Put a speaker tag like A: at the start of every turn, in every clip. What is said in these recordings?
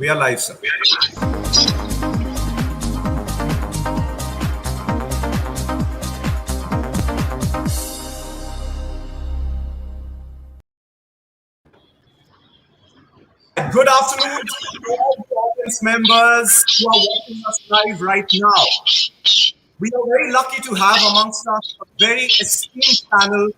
A: We are live, sir. Good afternoon to all the audience members who are watching us live right now. We are very lucky to have amongst us a very esteemed panel.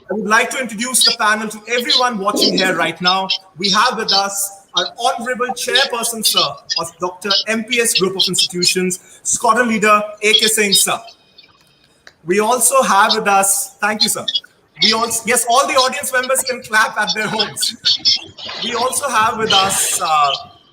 A: I would like to introduce the panel to everyone watching here right now. We have with us our Honorable Chairperson, sir, of Dr. MPS Group of Institutions, Sqn Leader A.K. Singh, sir. We also have with us, thank you, sir. Yes, all the audience members can clap at their homes. We also have with us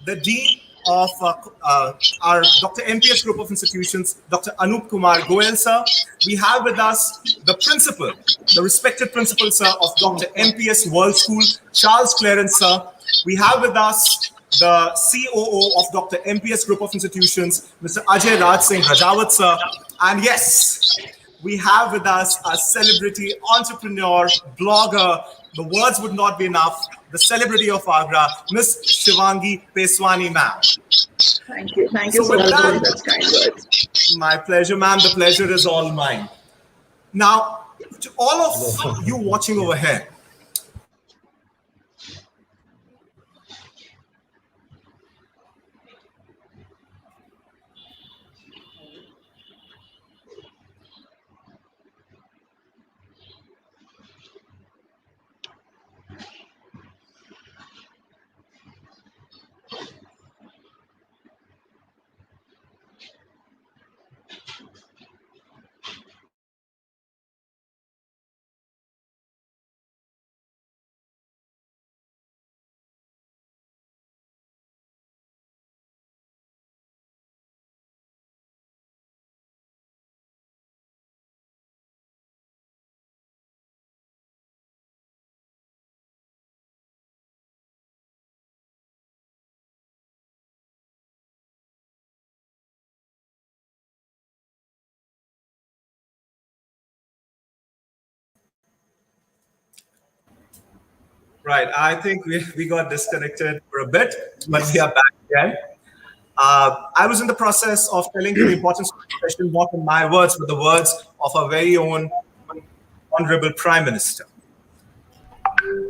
A: the Dean of our Dr. MPS Group of Institutions, Dr. Anup Kumar Goel, sir. We have with us the principal, the respected principal, sir, of Dr. MPS World School, Charles Clarence, sir. We have with us the COO of Dr. MPS Group of Institutions, Mr. Ajay Raj Singh Rajawat, sir. And yes, we have with us a celebrity entrepreneur, blogger, the words would not be enough, the celebrity of Agra, Miss Shivangi Peswani, ma'am.
B: Thank you so much for those kind words.
A: My pleasure, ma'am. The pleasure is all mine. Now, to all of you watching over here, right, I think we got disconnected for a bit, but we are back again. I was in the process of telling you the importance of the session, not in my words, but the words of our very own Honorable Prime Minister.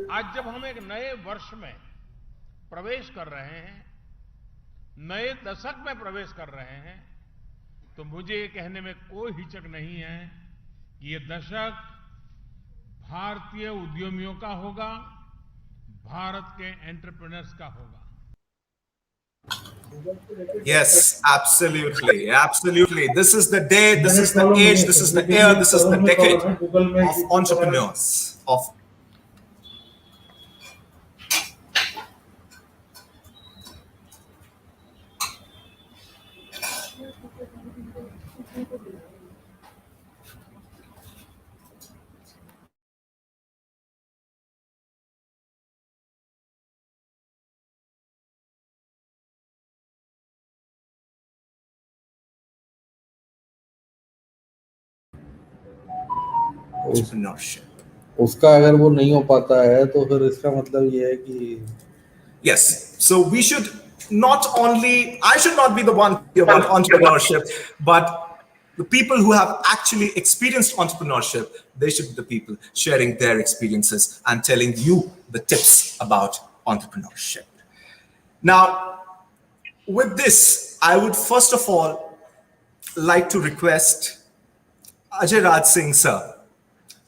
C: आज जब हम एक नए वर्ष में प्रवेश कर रहे हैं, नए दशक में प्रवेश कर रहे हैं, तो मुझे ये कहने में कोई हिचक नहीं है कि ये दशक भारतीय उद्यमियों का होगा, भारत के एंटरप्रेन्योर्स का होगा.
A: Yes, absolutely, absolutely. This is the day, this is the age, this is the year, this is the decade of entrepreneurs. Entrepreneurship.
D: उसका अगर वो नहीं हो पाता है तो फिर इसका मतलब ये है कि
A: yes, so we should not only, I should not be the one about entrepreneurship, but the people who have actually experienced entrepreneurship, they should be the people sharing their experiences and telling you the tips about entrepreneurship. Now, with this, I would first of all like to request Ajay Raj Singh, sir,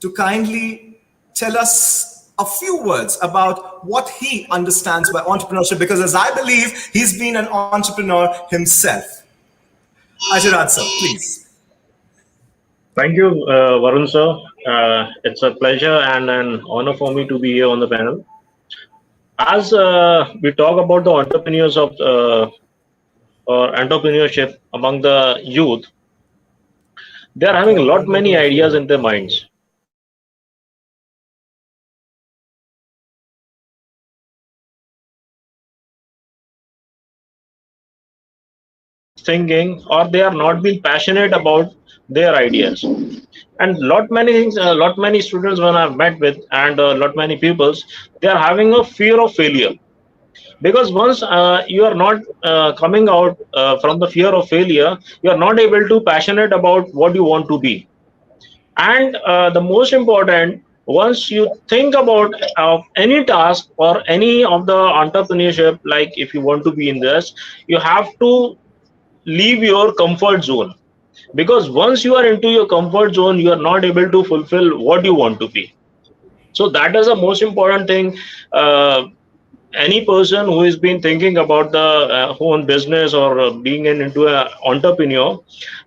A: to kindly tell us a few words about what he understands by entrepreneurship, because as I believe, he's been an entrepreneur himself. Ajay Raj, sir, please.
E: Thank you, Varun, sir. It's a pleasure and an honor for me to be here on the panel. As we talk about the entrepreneurs of or entrepreneurship among the youth, they are having many ideas in their minds. Thinking, or they are not being passionate about their ideas, and many students when I've met with, and many pupils, they are having a fear of failure. because once you are not coming out from the fear of failure, you are not able to passionate about what you want to be. And the most important, once you think about any task or any of the entrepreneurship, like if you want to be in this, you have to leave your comfort zone, because once you are into your comfort zone, you are not able to fulfill what you want to be. So that is the most important thing. Any person who has been thinking about the own business or being into an entrepreneur,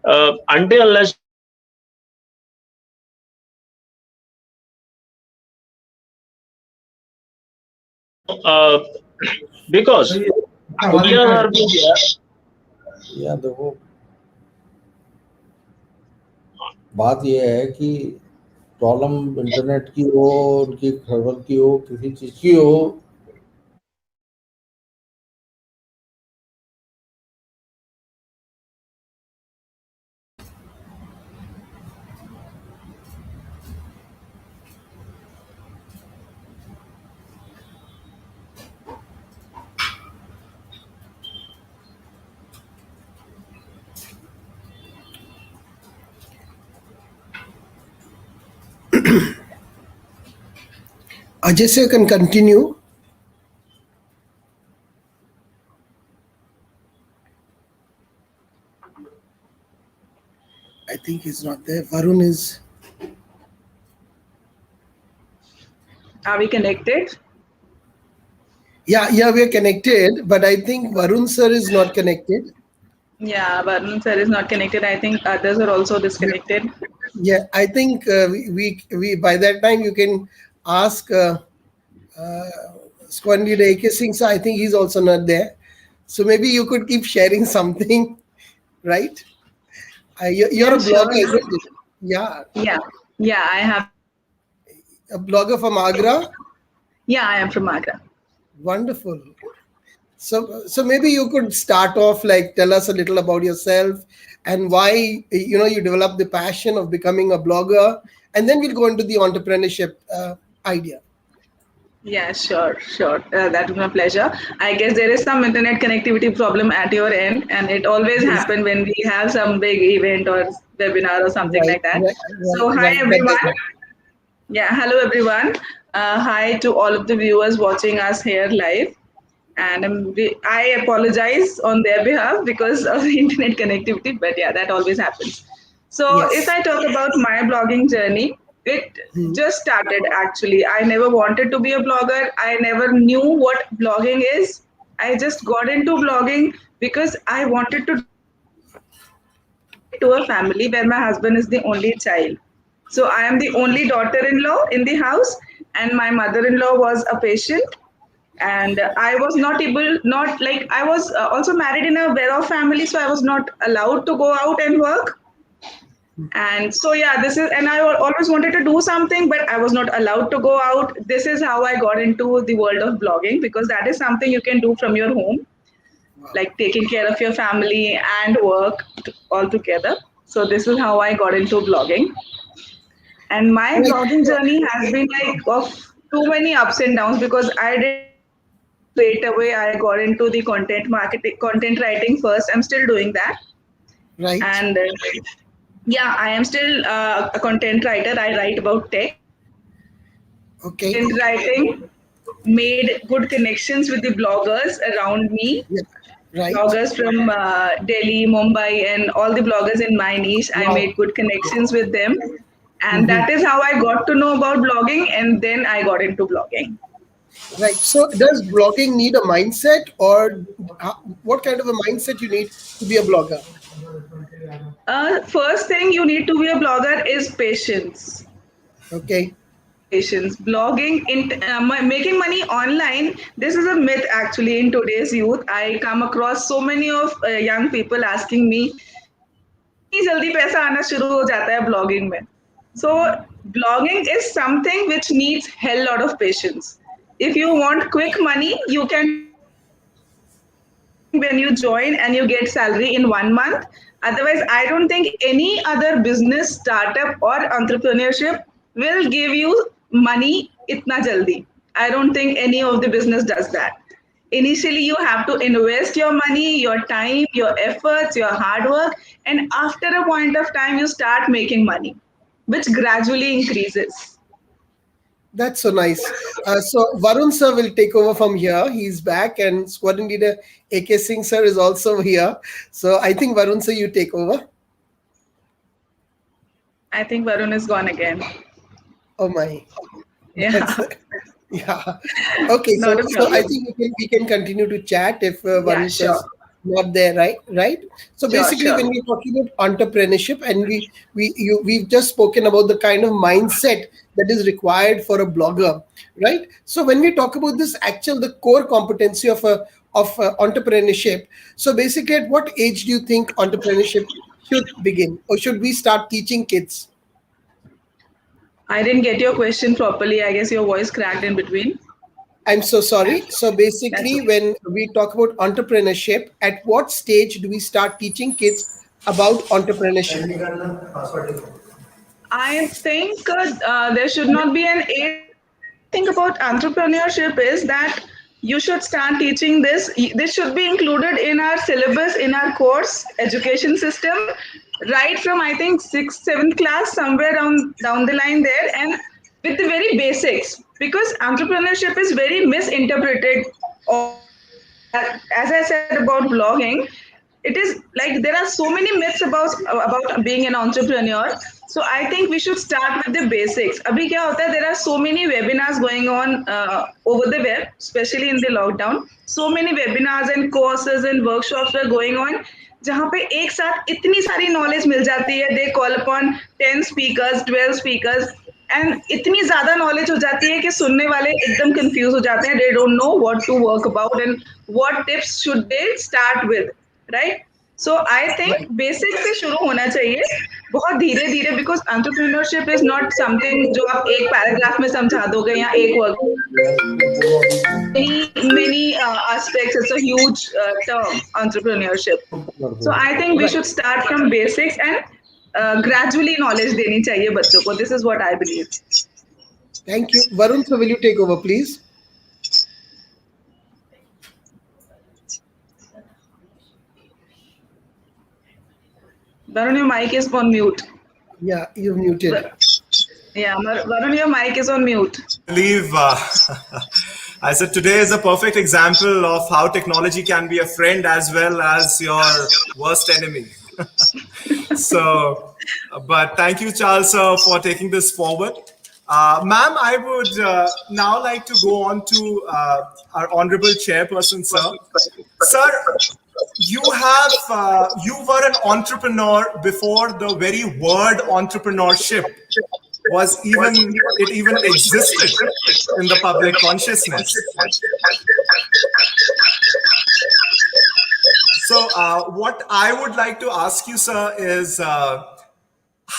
E: until unless you are into your comfort zone, you are not able to fulfill what you want to be. So because ideas are being there.
D: या देखो, बात यह है कि problem internet की हो, उनकी खबर की हो, किसी चीज की हो,
F: Ajay sir can continue. I think he's not there. Varun is.
B: Are we connected?
F: Yeah, we are connected, but I think Varun sir is not connected.
B: Yeah, Varun sir is not connected. I think others are also disconnected.
F: Yeah, I think we by that time you can ask Sqn leader AK Singh. So I think he's also not there. So maybe you could keep sharing something, right? You're
B: Yeah,
F: a
B: sure.
F: blogger, isn't it? Yeah,
B: Yeah, yeah, I have.
F: a blogger from Agra.
B: Yeah, I am from Agra.
F: Wonderful. So maybe you could start off, like, tell us a little about yourself and why you developed the passion of becoming a blogger, and then we'll go into the entrepreneurship idea.
B: Yeah, sure, sure. That was my pleasure. I guess there is some internet connectivity problem at your end, and it always
F: Yes.
B: happens when we have some big event or webinar or something
F: Right,
B: like that.
F: right,
B: So,
F: right,
B: hi
F: right.
B: everyone. Yeah, hello everyone. Hi to all of the viewers watching us here live. And I apologize on their behalf because of the internet connectivity, but yeah, that always happens. So, if
F: Yes.
B: I talk about my blogging journey, it
F: Hmm.
B: just started actually. I never wanted to be a blogger, I never knew what blogging is. I just got into blogging because I wanted to to a family where my husband is the only child. So I am the only daughter-in-law in the house, and my mother-in-law was a patient, and I was not able, not like I was also married in a well-off family, so I was not allowed to go out and work. And so yeah, this is, and I always wanted to do something, but I was not allowed to go out. This is how I got into the world of blogging, because that is something you can do from your home,
F: Wow.
B: like taking care of your family and work all together. So this is how I got into blogging. And my
F: Right.
B: blogging journey has been like of too many ups and downs, because I didn't straight away I got into the content marketing, content writing first. I'm still doing that.
F: Right.
B: And yeah, I am still a content writer. I write about tech.
F: Okay.
B: Content writing made good connections with the bloggers around me,
F: Yeah. Right.
B: bloggers from Delhi, Mumbai, and all the bloggers in my niche. I
F: Wow.
B: made good connections with them. And
F: Hmm.
B: that is how I got to know about blogging, and then I got into blogging.
F: Right. So does blogging need a mindset, or what kind of a mindset you need to be a blogger?
B: First thing you need to be a blogger is patience.
F: Okay.
B: Patience. Blogging, making money online. This is a myth actually in today's youth. I come across so many of young people asking me कि कितनी जल्दी पैसा आना शुरू हो जाता है blogging में. So blogging is something which needs hell lot of patience. If you want quick money, you can do blogging when you join and you get salary in 1 month. Otherwise, I don't think any other business, startup, or entrepreneurship will give you money itna jaldi. I don't think any of the business does that. initially you have to invest your money, your time, your efforts, your hard work, and after a point of time you start making money, which gradually increases.
F: That's so nice. So Varun sir will take over from here. He's back, and squad leader AK Singh sir is also here. So I think Varun sir, you take over.
B: I think Varun is gone again.
F: Oh my.
B: Yeah,
F: That's yeah. Okay,
B: not a
F: so I
B: problem.
F: think we can continue to chat if
B: Yeah,
F: Varun
B: sure.
F: sir's not there, right? Right. So
B: Sure,
F: basically,
B: sure.
F: when we're talking about entrepreneurship, and we've just spoken about the kind of mindset that is required for a blogger, right? So when we talk about this actual the core competency of entrepreneurship, so basically, at what age do you think entrepreneurship should begin, or should we start teaching kids?
B: I didn't get your question properly. I guess your voice cracked in between.
F: I'm so sorry. So
B: That's
F: basically,
B: okay.
F: when we talk about entrepreneurship, at what stage do we start teaching kids about entrepreneurship?
B: I think there should not be an age. What I think about entrepreneurship is that you should start teaching this. This should be included in our syllabus, in our course education system, right from I think sixth, seventh class, somewhere down the line there, and with the very basics. Because entrepreneurship is very misinterpreted all over the world. As I said about blogging, it is like there are so many myths about being an entrepreneur. So I think we should start with the basics. Abhi kya hota hai, there are so many webinars going on over the web, especially in the lockdown. So many webinars and courses and workshops are going on, जहाँ पे एक साथ इतनी सारी knowledge मिल जाती है. They call upon 10 speakers, 12 speakers, and इतनी ज्यादा नॉलेज हो जाती है कि सुनने वाले एकदम कंफ्यूज हो जाते हैं. They don't know what to work about and what tips should they start with, right? So I think
F: Right.
B: Basic से शुरू होना चाहिए, बहुत धीरे धीरे, because entrepreneurship is not something जो आप एक पैराग्राफ में समझा दोगे या एक work. Many aspects. It's a huge term, entrepreneurship. So I think we
F: Right.
B: should start from basics and gradually knowledge देनी चाहिए बच्चों को. This is what I believe.
F: Thank you. Varun, so will you take over, please?
B: Varun, your mic is on mute.
F: Yeah, you're muted.
B: Yeah, Varun, your mic is on mute.
A: Believe I said today is a perfect example of how technology can be a friend as well as your worst enemy. So, but thank you, Charles, for taking this forward. Ma'am, I would now like to go on to our honorable chairperson, sir. Sir, you were an entrepreneur before the very word entrepreneurship even existed in the public consciousness. So what I would like to ask you, sir, is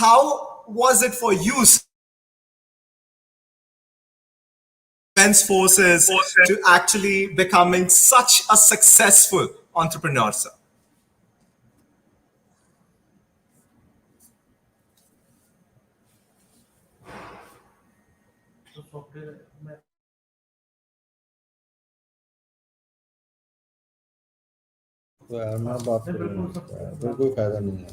A: how was it for you, sir, Defense Forces, to actually becoming such a successful entrepreneur, sir?
D: तो यार मैं बात कर रहा हूँ फिर कोई फायदा नहीं है.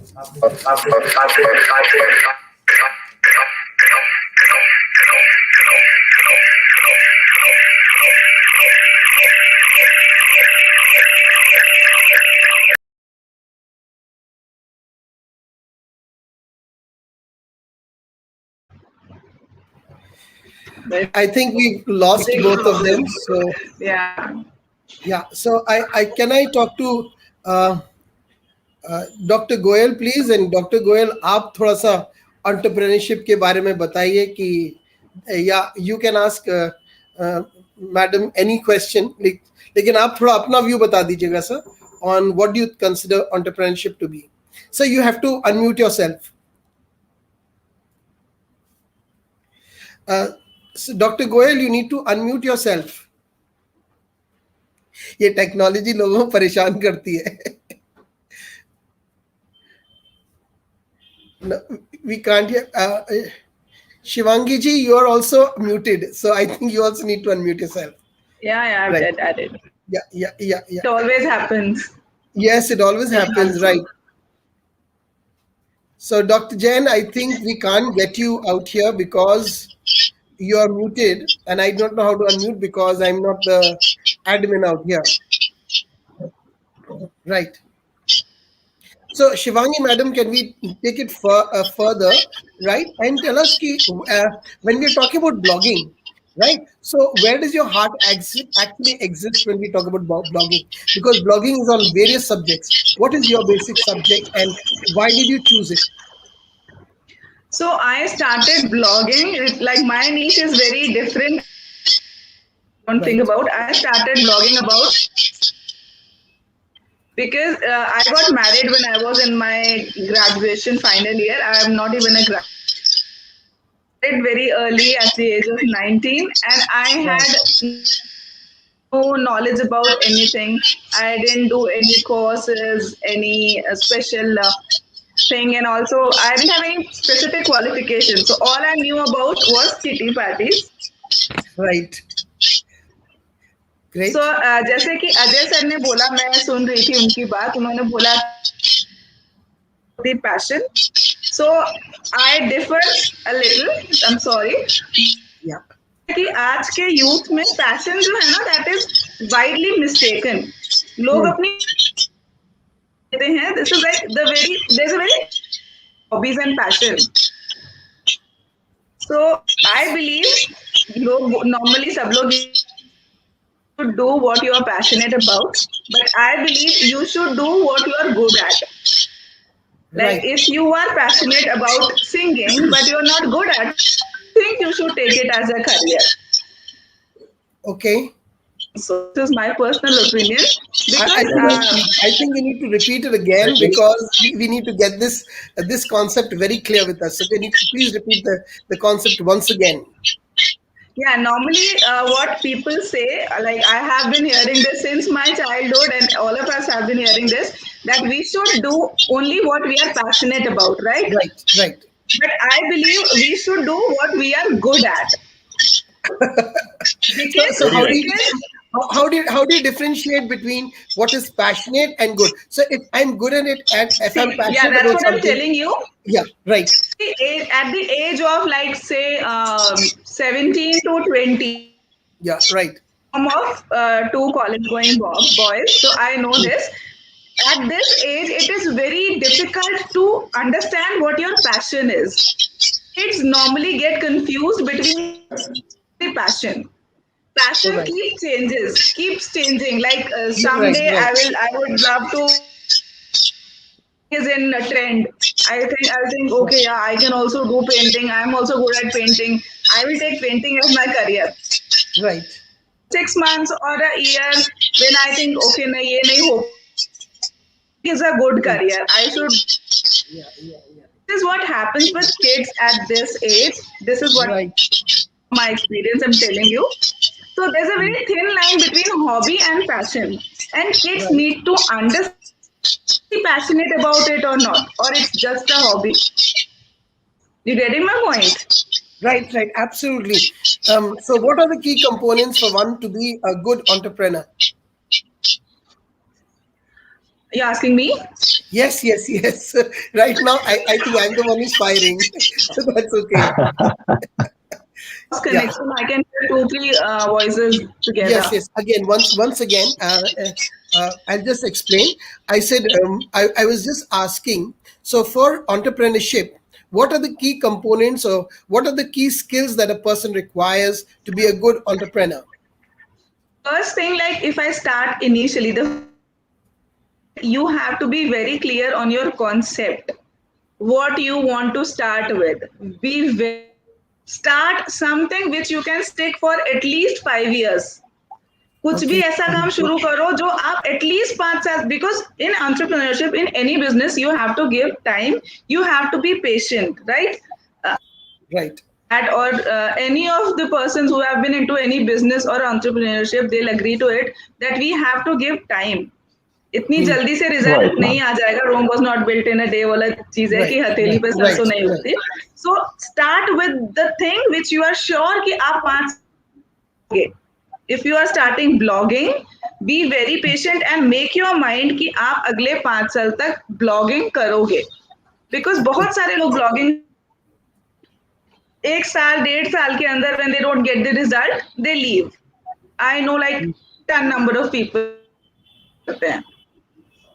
F: I think we've lost both of them. So
B: Yeah.
F: yeah. So I can I talk to doctor Goyal please. And doctor Goyal, आप थोड़ा सा एंटरप्रेन्योरशिप के बारे में बताइए कि या you can ask madam any question, लेकिन आप थोड़ा अपना व्यू बता दीजिएगा sir on what do you consider entrepreneurship to be. Sir you have to unmute yourself. Doctor Goyal, you need to unmute yourself. ये टेक्नोलॉजी लोगों को परेशान करती है. No, we can't hear. Shivangi ji, you are also muted. So I think you also need to unmute yourself.
B: Yeah,
F: Right.
B: I did.
F: Yeah.
B: It always happens.
F: Yes, it always
B: Like
F: happens, right? So, Dr. Jain, I think we can't get you out here because you are muted, and I don't know how to unmute because I'm not the admin out here. Right. So, Shivangi, madam, can we take it further, right? And tell us, when we're talking about blogging, right? So, where does your heart actually exist when we talk about blogging? Because blogging is on various subjects. What is your basic subject, and why did you choose it?
B: So I started blogging. Like my niche is very different. Don't think
F: Right.
B: about. I started blogging about because I got married when I was in my graduation final year. I am not even a graduate. Very early at the age of 19, and I
F: Right.
B: had no knowledge about anything. I didn't do any courses, any special thing, and also I didn't have any specific qualifications. So all I knew about was kitty parties.
F: Right.
B: So
F: Great.
B: जैसे कि Ajay sir ने बोला, मैं सुन रही थी उनकी बात, उन्होंने बोला the passion. So I differ a little. I'm sorry.
F: Yeah.
B: कि आज के यूथ में पैशन जो है ना, दैट इज वाइडली मिस्टेकन. लोग अपनी कहते हैं this is like the very there is a very hobbies and passion. So I believe लोग नॉर्मली सब लोग to do what you are passionate about, but I believe you should do what you are good at. Like
F: Right.
B: if you are passionate about singing but you're not good at it, I think you should take it as a career.
F: Okay.
B: So this is my personal opinion
F: I
B: because
F: think I think you need to repeat it again because we need to get this concept very clear with us. So can you please repeat the concept once again?
B: yeah, normally what people say, like I have been hearing this since my childhood and all of us have been hearing this, that we should do only what we are passionate about, right?
F: Right.
B: But I believe we should do what we are good at. Because,
F: So how do you
B: because
F: how do you differentiate between what is passionate and good? So if I'm good at it and if I'm
B: yeah,
F: passionate
B: that's
F: about
B: what I'm
F: something,
B: telling you.
F: yeah, right.
B: At the age of like say 17 to 20,
F: Yeah, right.
B: I'm of two college going boys, so I know this. At this age, it is very difficult to understand what your passion is. Kids normally get confused between the passion. Passion
F: Right.
B: keeps changing. Like
F: Right,
B: someday
F: right.
B: I would love to is in a trend. I'll think, okay, yeah, I can also do painting. I'm also good at painting. I will take painting as my career.
F: Right.
B: 6 months or a year, when I think, okay, na ye nahi ho, is a good career. I should.
F: Yeah.
B: This is what happens with kids at this age. This is what
F: Right.
B: my experience I'm telling you. So there's a very thin line between hobby and passion, and kids
F: Right.
B: need to understand be passionate about it or not, or it's just a hobby. You getting my point?
F: Right. Absolutely. So what are the key components for one to be a good entrepreneur?
B: You asking me?
F: Yes. Right now, I think I'm the one who's firing. So that's okay.
B: Connection. I can hear two, three voices together.
F: Yes. Again, once again, I'll just explain. I said I was just asking. So for entrepreneurship, what are the key components or what are the key skills that a person requires to be a good entrepreneur?
B: First thing, like if I start initially, you have to be very clear on your concept. What you want to start with. Start something which you can stick for at least 5 years. कुछ भी ऐसा काम शुरू करो जो आप at least 5 साल, because in entrepreneurship in any business you have to give time, you have to be patient, right?
F: Right.
B: Or any of the persons who have been into any business or entrepreneurship, they'll agree to it that we have to give time. इतनी जल्दी से result नहीं आ जाएगा. Rome was not built in a day वाला चीज है कि हथेली पे सरसों नहीं उगती. So start with the thing which you are sure कि आप 5 if you are starting blogging, be very patient and make your mind कि आप अगले 5 साल तक blogging करोगे, because बहुत सारे लोग blogging 1 साल 1.5 साल के अंदर when they don't get the result they leave. I know like ton number of people करते हैं.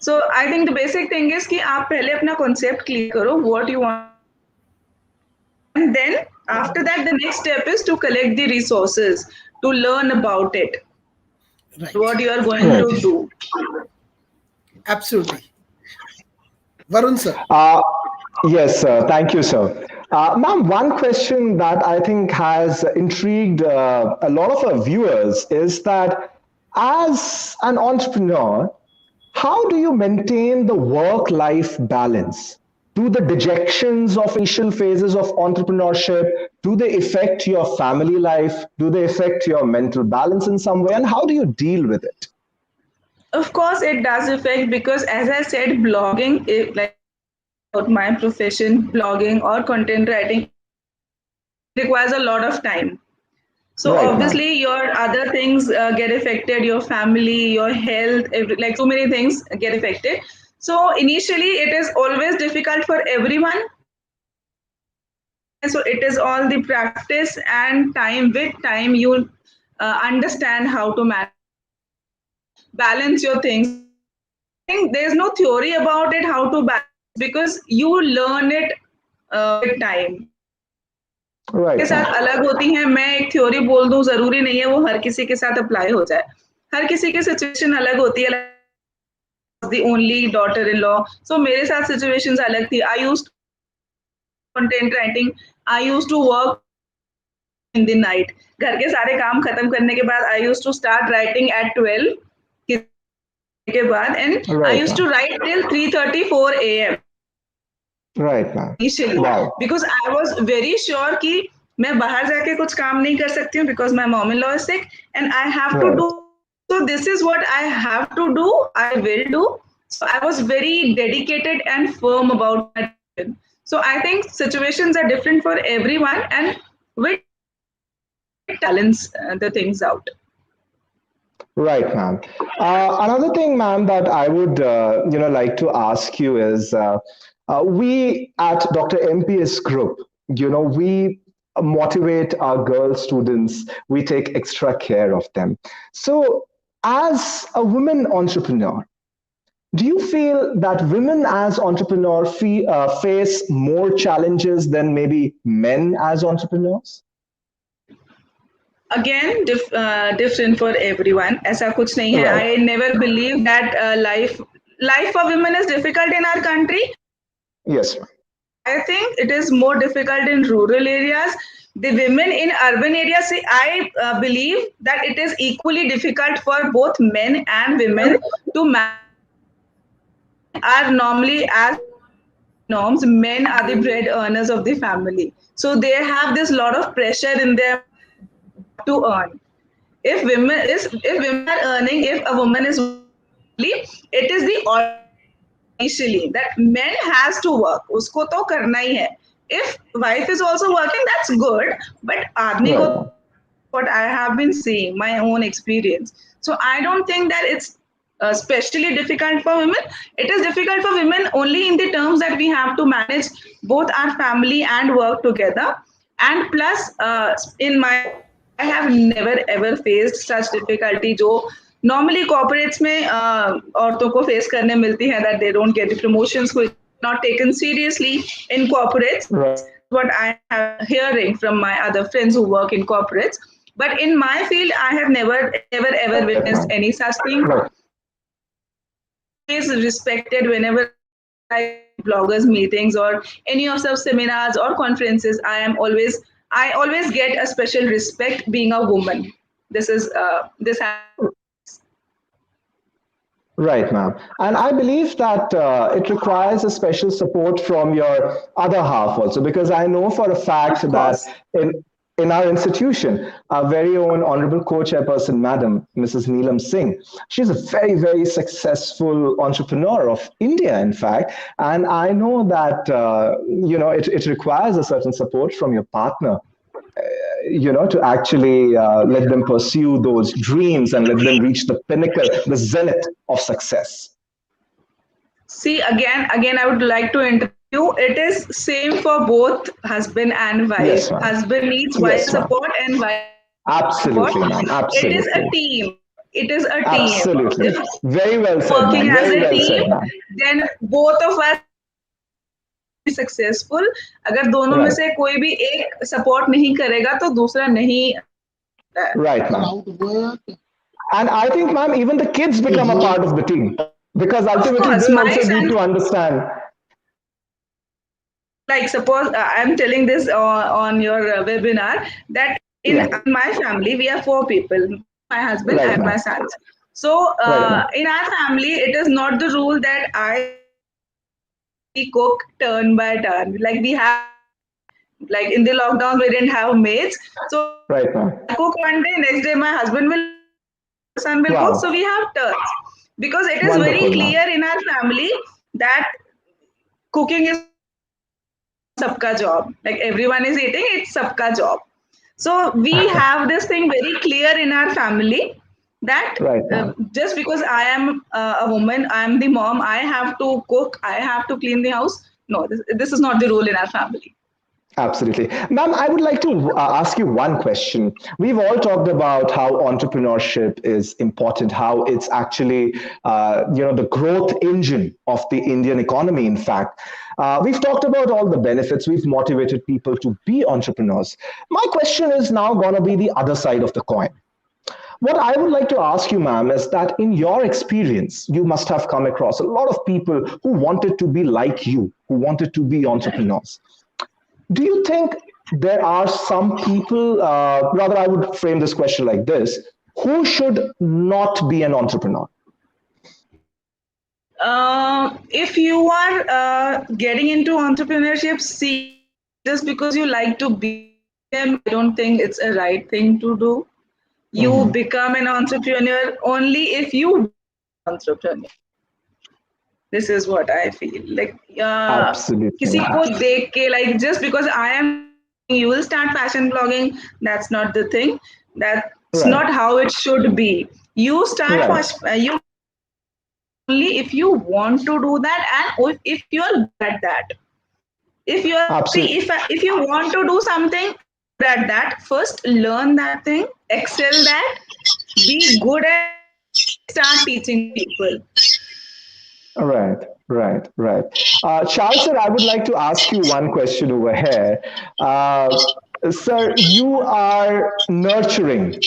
B: So I think the basic thing is कि आप पहले अपना concept clear करो what you want, and then after that the next step is to collect the resources to learn about it,
F: Right.
B: what you are going
G: Right.
B: to do.
F: Absolutely. Varun sir.
G: Yes, sir. Thank you, sir. Ma'am, one question that I think has intrigued a lot of our viewers is that as an entrepreneur, how do you maintain the work-life balance? Do the dejections of initial phases of entrepreneurship, do they affect your family life? Do they affect your mental balance in some way? And how do you deal with it?
B: Of course it does affect, because as I said, blogging is like about my profession, blogging or content writing requires a lot of time. So
G: Right, ma'am.
B: obviously your other things get affected, your family, your health, like so many things get affected. So initially it is always difficult for everyone. So it is all the practice and time. With time you understand how to balance your things. I think there's no theory about it how to balance, because you learn it with time. के
G: Right,
B: साथ
G: ma'am.
B: अलग होती हैं, मैं एक theory बोल दूं जरूरी नहीं है वो हर किसी के साथ अप्लाई हो जाए. हर किसी की सिचुएशन अलग होती है. The only daughter in law, so मेरे साथ सिचुएशंस अलग थी. I used content writing, I used to work in the night. घर के सारे काम खत्म करने के बाद I used to start writing at 12 के बाद, and I
G: Right,
B: used
G: ma'am.
B: To write till 3:30 4 a.m.
G: Right, ma'am.
B: initially,
G: Wow.
B: because I was very sure कि मैं बाहर जाके कुछ काम नहीं कर सकती हूँ, because my mom-in-law is sick and I have to
G: Right.
B: do. So this is what I have to do. I will do. So I was very dedicated and firm about my decision. So I think situations are different for everyone, and with balance the things out.
G: Right, ma'am. Another thing, ma'am, that I would, like to ask you is, we at Dr. MPS Group, we motivate our girl students. We take extra care of them. So, as a woman entrepreneur, do you feel that women as entrepreneurs face more challenges than maybe men as entrepreneurs?
B: Again, different for everyone. ऐसा कुछ नहीं है.
G: Right.
B: I never believe that life for women is difficult in our country.
G: Yes, ma'am.
B: I think it is more difficult in rural areas. The women in urban areas, I believe that it is equally difficult for both men and women to manage. Are normally, as norms, men are the bread earners of the family, so they have this lot of pressure in them to earn. If women are earning, if a woman is working, it is the initially that men has to work, उसको तो करना ही है. If wife is also working, that's good, but आदमी को,
G: Right, ma'am.
B: what I have been seeing, my own experience. So I don't think that it's especially difficult for women. It is difficult for women only in the terms that we have to manage both our family and work together. And plus, in my, I have never ever faced such difficulty जो normally corporates में औरतों को face करने मिलती है, that they don't get the promotions, not taken seriously in corporates.
G: Right.
B: What I am hearing from my other friends who work in corporates. But in my field, I have never ever witnessed any such thing.
G: Right.
B: Is respected whenever I bloggers meetings or any of such seminars or conferences. I always get a special respect being a woman. This is this.
G: Right, ma'am. And I believe that it requires a special support from your other half also, because I know for a fact
B: Of
G: that
B: course.
G: in our institution, our very own Honorable Co-Chairperson, Madam, Mrs. Neelam Singh, she's a very, very successful entrepreneur of India, in fact. And I know that, it requires a certain support from your partner to actually let them pursue those dreams and let them reach the pinnacle, the zenith of success?
B: See, again, I would like to interview. It is same for both husband and wife.
G: Yes, ma'am.
B: Husband needs wife
G: Yes, ma'am.
B: support and wife support.
G: Absolutely, ma'am.
B: It is a
G: Absolutely.
B: team. It is a team.
G: Absolutely.
B: If
G: Very well said,
B: working
G: ma'am.
B: as
G: Very
B: a
G: well
B: team,
G: said, ma'am.
B: then both of us successful. अगर दोनों में
G: Right.
B: से कोई भी एक support नहीं करेगा तो दूसरा नहीं.
G: Right, ma'am. And I think, ma'am, even the kids become a part of the team because ultimately
B: course,
G: they
B: my
G: also need
B: son-
G: to understand.
B: Like suppose I'm telling this on your webinar that in
G: Yeah.
B: my family we are 4 people, my husband
G: Right,
B: and my
G: ma'am.
B: sons. So
G: Right, ma'am.
B: in our family it is not the rule that we cook turn by turn. Like we have, like in the lockdown we didn't have maids, so
G: Right, ma'am.
B: I cook one day, next day my husband will, son will cook.
G: Wow.
B: So we have turns because it is very
G: Wonderful, ma'am.
B: clear in our family that cooking is sabka job. Like everyone is eating, it's sabka job. So we have this thing very clear in our family that
G: Right, ma'am.
B: just because I am a woman, I am the mom, I have to cook, I have to clean the house. No, this is not the rule in our family.
G: Absolutely. Ma'am, I would like to ask you one question. We've all talked about how entrepreneurship is important, how it's actually, the growth engine of the Indian economy, in fact. We've talked about all the benefits. We've motivated people to be entrepreneurs. My question is now going to be the other side of the coin. What I would like to ask you, ma'am, is that in your experience, you must have come across a lot of people who wanted to be like you, who wanted to be entrepreneurs. Do you think there are some people, rather, I would frame this question like this, who should not be an entrepreneur?
B: If you are getting into entrepreneurship, see, just because you like to be them, I don't think it's a right thing to do. You become an entrepreneur only if you entrepreneur. This is what I feel. Like
G: Absolutely.
B: किसी को देख के, like just because I am, you will start fashion blogging. That's not the thing. That's
G: Right.
B: not how it should be. You start
G: Right.
B: you only if you want to do that and if you are good at that. If you are
G: Absolutely.
B: if you want to do something at that, first learn that thing, excel that, be good at, start teaching people.
G: Right, right. Charles, sir, I would like to ask you one question over here. Sir, you are nurturing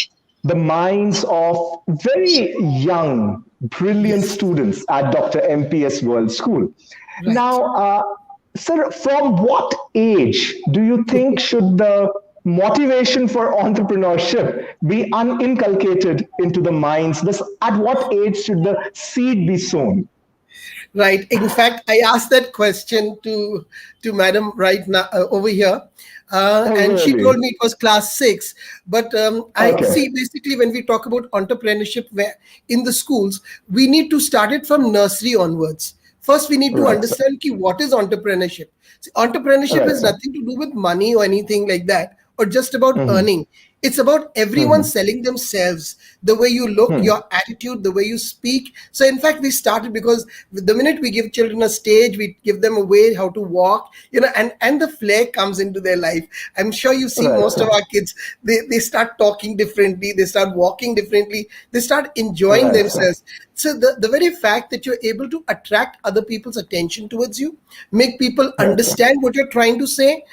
G: the minds of very young, brilliant students at Dr. MPS World School.
F: Right.
G: Now, sir, from what age do you think should the motivation for entrepreneurship be inculcated into the minds? At what age should the seed be sown?
F: Right. In fact, I asked that question to Madam right now over here, and she
G: Really?
F: told me it was class 6. But I
G: Okay.
F: see. Basically, when we talk about entrepreneurship, where in the schools, we need to start it from nursery onwards. First, we need to
G: Right, sir.
F: understand what is entrepreneurship. See, entrepreneurship
G: Right,
F: has
G: sir.
F: nothing to do with money or anything like that, or just about
G: Mhm.
F: earning. It's about everyone selling themselves, the way you look, your attitude, the way you speak. So, in fact, we started because the minute we give children a stage, we give them a way how to walk, and the flair comes into their life. I'm sure you see
G: Right,
F: most
G: sir.
F: of our kids, they start talking differently, they start walking differently, they start enjoying
G: Right, sir.
F: themselves. So, the very fact that you're able to attract other people's attention towards you, make people
G: Right, sir.
F: understand what you're trying to say,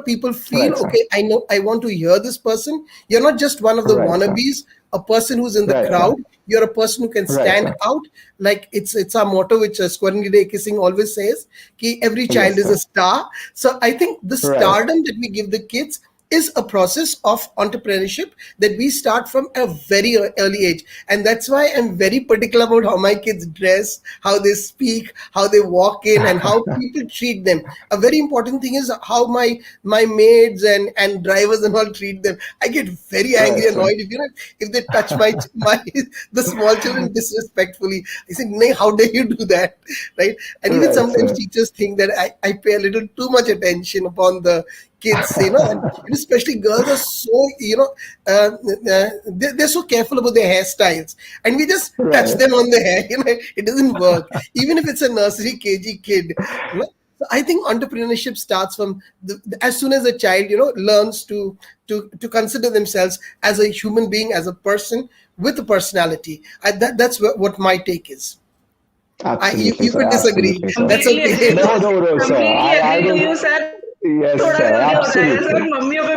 F: people feel,
G: Right, sir.
F: okay, I know, I want to hear this person. You're not just one of the
G: Right, sir.
F: wannabes, a person who's in the
G: Right, sir.
F: crowd. You're a person who can
G: Right,
F: stand
G: sir.
F: out. Like it's our motto, which Sqn Kissing always says, ki every child
G: Yes,
F: is
G: sir.
F: a star. So I think the
G: Right.
F: stardom that we give the kids is a process of entrepreneurship that we start from a very early age. And that's why I'm very particular about how my kids dress, how they speak, how they walk in, and how people treat them. A very important thing is how my maids and drivers and all treat them. I get very angry,
G: Right, sir.
F: annoyed if they touch my the small children disrespectfully. I say, "Nay, how dare you do that?" Right? And even
G: Right,
F: sometimes
G: sir.
F: teachers think that I pay a little too much attention upon the kids, and especially girls are so, they're so careful about their hairstyles, and we just touch
G: Right.
F: them on the hair. It doesn't work, even if it's a nursery KG kid. So I think entrepreneurship starts from as soon as a child, learns to consider themselves as a human being, as a person with a personality. That's what my take is.
G: Absolutely,
F: You
G: sir.
F: could disagree.
G: Absolutely, sir.
F: That's
B: Completely
F: okay.
B: agree.
G: No, no, no, sir.
B: Completely
G: I
B: agree to
G: don't.
B: you, sir.
G: Yes,
B: थोड़ा
G: sir.
B: जल्दी हो जाएगा sir,
G: Absolutely.
B: मम्मियों पे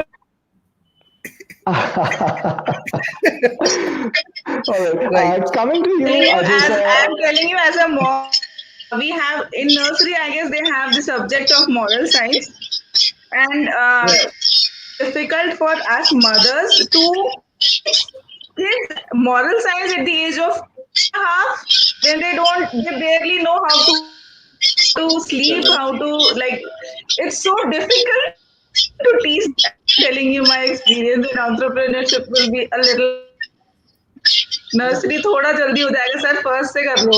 G: All right.
F: Right.
G: Coming to
B: telling
G: you,
B: you
G: Ajay
B: as
G: sir.
B: I'm telling you as a mom, we have in nursery, I guess they have the subject of moral science, and
F: Right.
B: difficult for us mothers to teach kids moral science at the age of 2.5, when they barely know how to sleep, how to like. It's so difficult to teach them. I'm telling you, my experience in entrepreneurship will be a little nursery. थोड़ा जल्दी हो जाएगा sir, first से कर लो.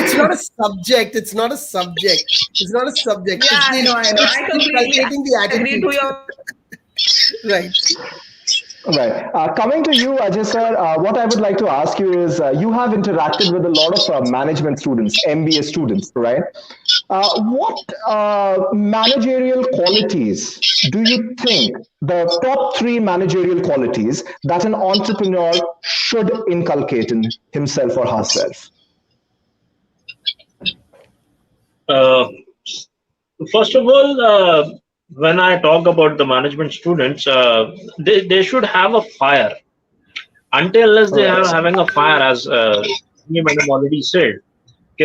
F: It's not a subject. It's not a subject. It's not a subject.
B: Yeah, I know, I know.
F: It's
B: I completely
F: inculcating the
B: agree to
F: attitude.
B: your.
F: Right.
G: Right. Coming to you, Ajay sir, what I would like to ask you is you have interacted with a lot of management students, MBA students, right? What managerial qualities do you think the top three managerial qualities that an entrepreneur should inculcate in himself or herself?
E: Uh, First of all, when I talk about the management students, they should have a fire. Until unless they
G: Right.
E: are having a fire, as me madam already said,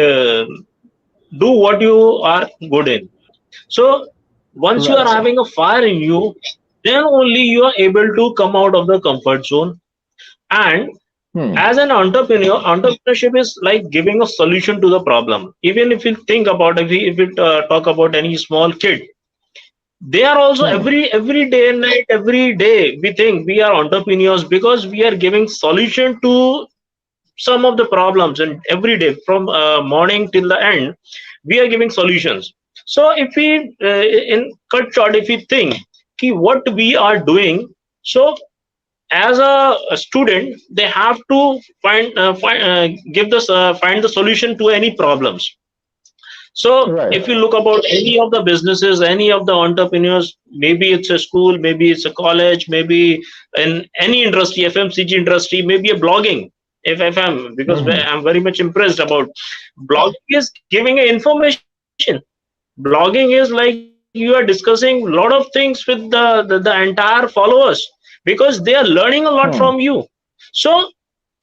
E: uh, do what you are good in. So once you
G: Right,
E: are
G: sir.
E: having a fire in you, then only you are able to come out of the comfort zone. And
G: Hmm.
E: as an entrepreneur, entrepreneurship is like giving a solution to the problem. Even if you think about, if we talk about any small kid, they are also
G: Hmm.
E: every day and night, every day we think we are entrepreneurs because we are giving solution to some of the problems, and every day from morning till the end we are giving solutions. So if we in cut short, if we think ki what we are doing, so as a student they have to find the solution to any problems. So if
G: Right.
E: you look about any of the businesses, any of the entrepreneurs, maybe it's a school, maybe it's a college, maybe in any industry, FMCG industry, maybe a blogging, if because
G: Hmm.
E: I'm very much impressed about blogging is giving a information. Blogging is like you are discussing a lot of things with the entire followers, because they are learning a lot from you.
G: Hmm.
E: So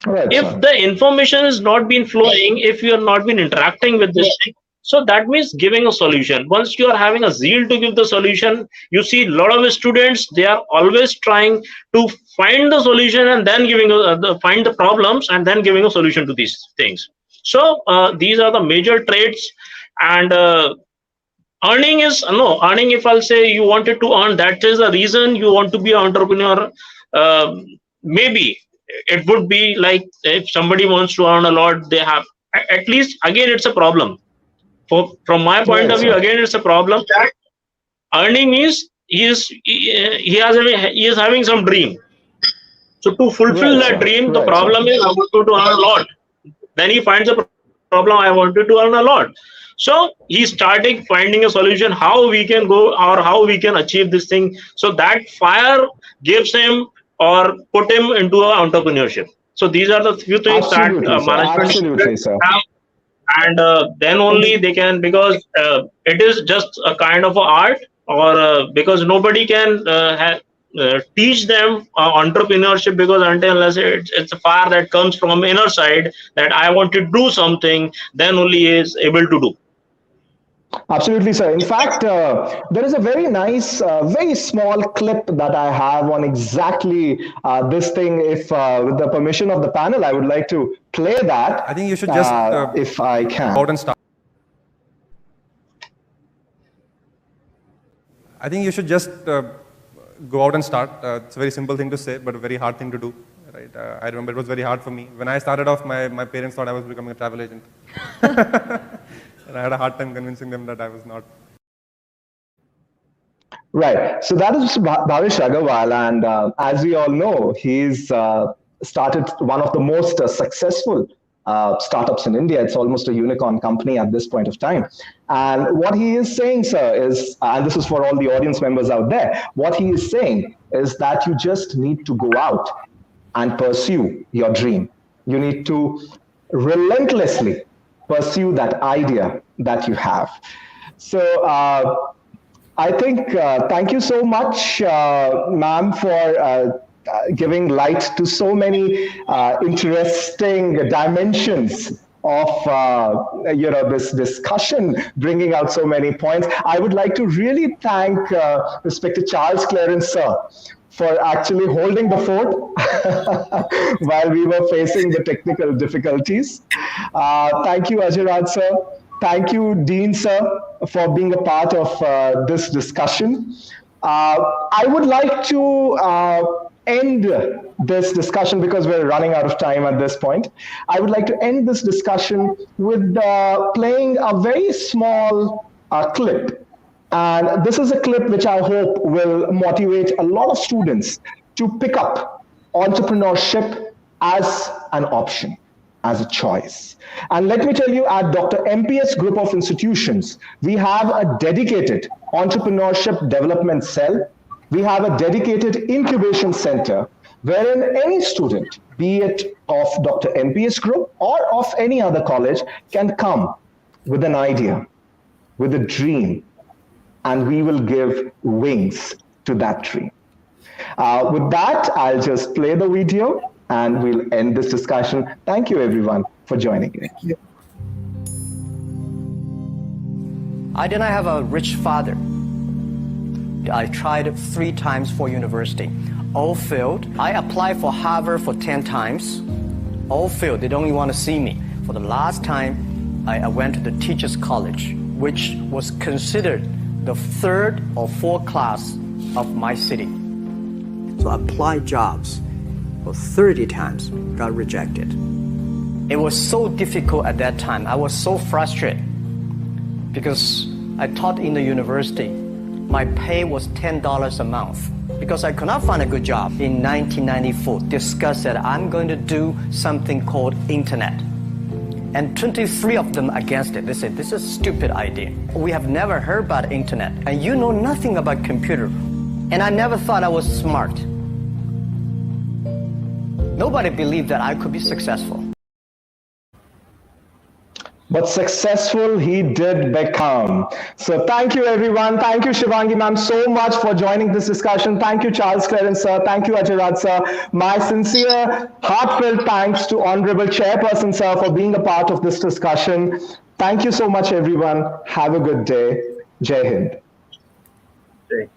E: if
G: Right,
E: the
G: sir.
E: information is not been flowing, if you are not been interacting with this thing, so that means giving a solution. Once you are having a zeal to give the solution, you see a lot of students, they are always trying to find the solution and then find the problems and then giving a solution to these things. So these are the major traits. And earning is no earning, if I'll say you wanted to earn, that is the reason you want to be an entrepreneur. Maybe it would be like if somebody wants to earn a lot, they have at least, again it's a problem. From my point
G: Right,
E: of view,
G: sir.
E: again it's a problem that earning is he is having some dream. So to fulfill
G: Right,
E: that
G: sir.
E: dream, the
G: Right, sir.
E: problem is I want to earn a lot. Then he finds a problem, I wanted to earn a lot. So he's starting finding a solution how we can go or how we can achieve this thing. So that fire gives him or put him into entrepreneurship. So these are the few things that
G: Absolutely, sir.
E: management
G: Absolutely,
E: students
G: sir.
E: have. And then only they can, because it is just a kind of a art, or because nobody can teach them entrepreneurship, because until unless it's a fire that comes from inner side, that I want to do something, then only he is able to do.
G: Absolutely, sir. In fact, there is a very nice, very small clip that I have on exactly this thing. If, with the permission of the panel, I would like to play that.
H: I think you should just
G: if I can.
H: go out and start. I think you should just go out and start. It's a very simple thing to say, but a very hard thing to do. Right? I remember it was very hard for me. When I started off, my parents thought I was becoming a travel agent. And I had a hard time convincing them that I was not.
G: Right. So that is Piyush Agarwal, and as we all know, he's started one of the most successful startups in India. It's almost a unicorn company at this point of time. And what he is saying, sir, is, and this is for all the audience members out there, what he is saying is that you just need to go out and pursue your dream. You need to relentlessly pursue that idea that you have. So, I think, thank you so much, ma'am, for giving light to so many interesting dimensions of this discussion, bringing out so many points. I would like to really thank Respected Charles Clarence, sir, for actually holding the fort while we were facing the technical difficulties. Thank you, Ajiraj, sir. Thank you, Dean, sir, for being a part of this discussion. I would like to end this discussion because we're running out of time at this point. I would like to end this discussion with playing a very small clip. And this is a clip which I hope will motivate a lot of students to pick up entrepreneurship as an option, as a choice. And let me tell you, at Dr. MPS Group of Institutions, we have a dedicated entrepreneurship development cell. We have a dedicated incubation center wherein any student, be it of Dr. MPS Group or of any other college, can come with an idea, with a dream, and we will give wings to that dream. With that, I'll just play the video and we'll end this discussion. Thank you, everyone, for joining.
F: Thank you.
I: I did not have a rich father. I tried 3 times for university. All failed. I applied for Harvard for 10 times. All failed. They don't even want to see me. For the last time, I went to the Teachers College, which was considered the 3rd or 4th class of my city. So I applied jobs for 30 times, got rejected. It was so difficult at that time. I was so frustrated because I taught in the university. My pay was $10 a month because I could not find a good job. In 1994, discussed that I'm going to do something called internet. And 23 of them against it. They said, this is a stupid idea. We have never heard about internet. And you know nothing about computer. And I never thought I was smart. Nobody believed that I could be successful.
G: But successful he did become. So thank you, everyone. Thank you, Shivangi ma'am, so much for joining this discussion. Thank you, Charles Clarence, sir. Thank you, Ajiraj, sir. My sincere, heartfelt thanks to Honorable Chairperson, sir, for being a part of this discussion. Thank you so much, everyone. Have a good day. Jai Hind.
E: Okay.